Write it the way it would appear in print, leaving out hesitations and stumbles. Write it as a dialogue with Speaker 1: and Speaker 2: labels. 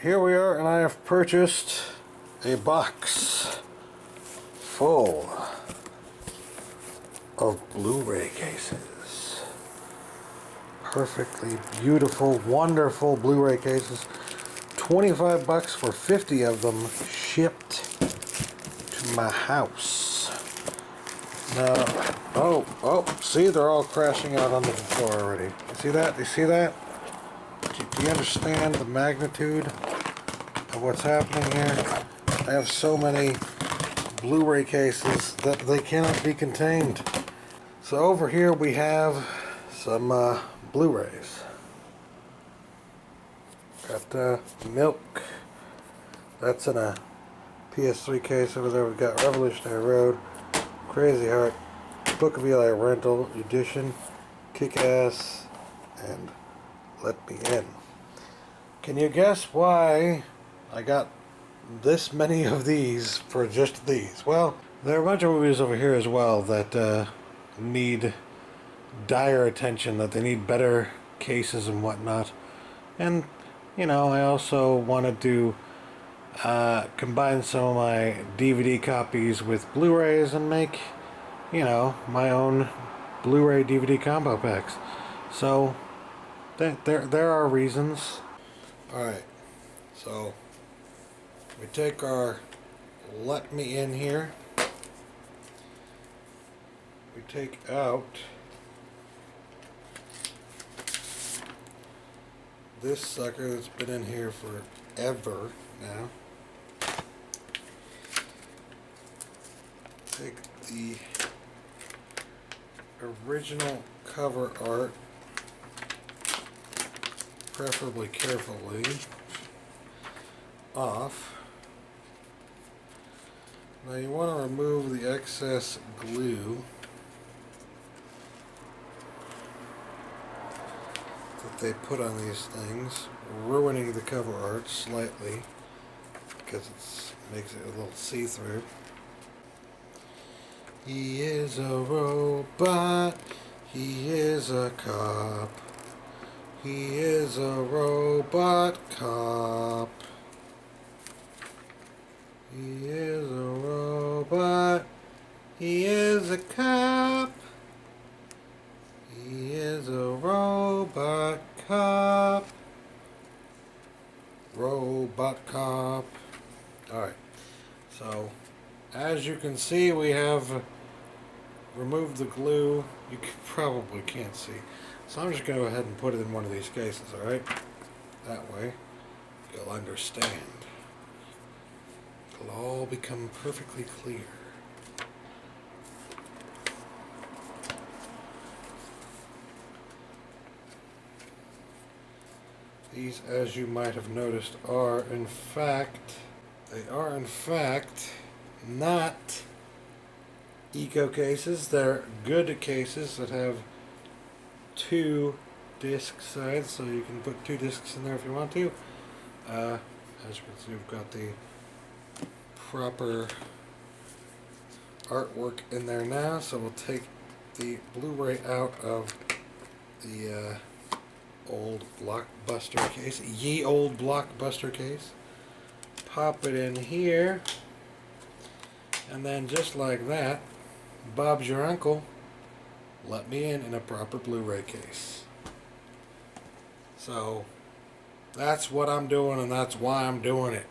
Speaker 1: here we are, and I have purchased a box full of Blu-ray cases. Perfectly beautiful, wonderful Blu-ray cases. 25 bucks for 50 of them shipped to my house. Now, see, they're all crashing out on the floor already. You see that? You see that? Do you understand the magnitude of what's happening here? I have so many Blu-ray cases that they cannot be contained. So over here we have some Blu-rays. Got Milk. That's in a PS3 case over there. We've got Revolutionary Road, Crazy Heart, Book of Eli Rental Edition, Kick-Ass, and Let Me In. Can you guess why I got this many of these for just these? Well, there are a bunch of movies over here as well that need dire attention, that they need better cases and whatnot. And, you know, I also wanted to combine some of my DVD copies with Blu-rays and make, you know, my own Blu-ray DVD combo packs. So there are reasons. Alright, so we take our Let Me In here. We take out this sucker that's been in here forever now. Take the original cover art, preferably carefully, off. Now you want to remove the excess glue that they put on these things, ruining the cover art slightly because it makes it a little see-through. He is a robot, he is a cop, he is a robot cop. He is a robot, he is a cop, he is a robot cop, robot cop. Alright, so as you can see, we have removed the glue. You probably can't see, so I'm just going to go ahead and put it in one of these cases, alright? That way you'll understand. It'll all become perfectly clear. These, as you might have noticed, are in fact not eco cases. They're good cases that have 2 disc sides, so you can put 2 discs in there if you want to. As you can see, we've got the proper artwork in there now, so we'll take the Blu-ray out of the old Blockbuster case, ye old Blockbuster case, pop it in here, and then just like that, Bob's your uncle, let me in a proper Blu-ray case. So that's what I'm doing, and that's why I'm doing it.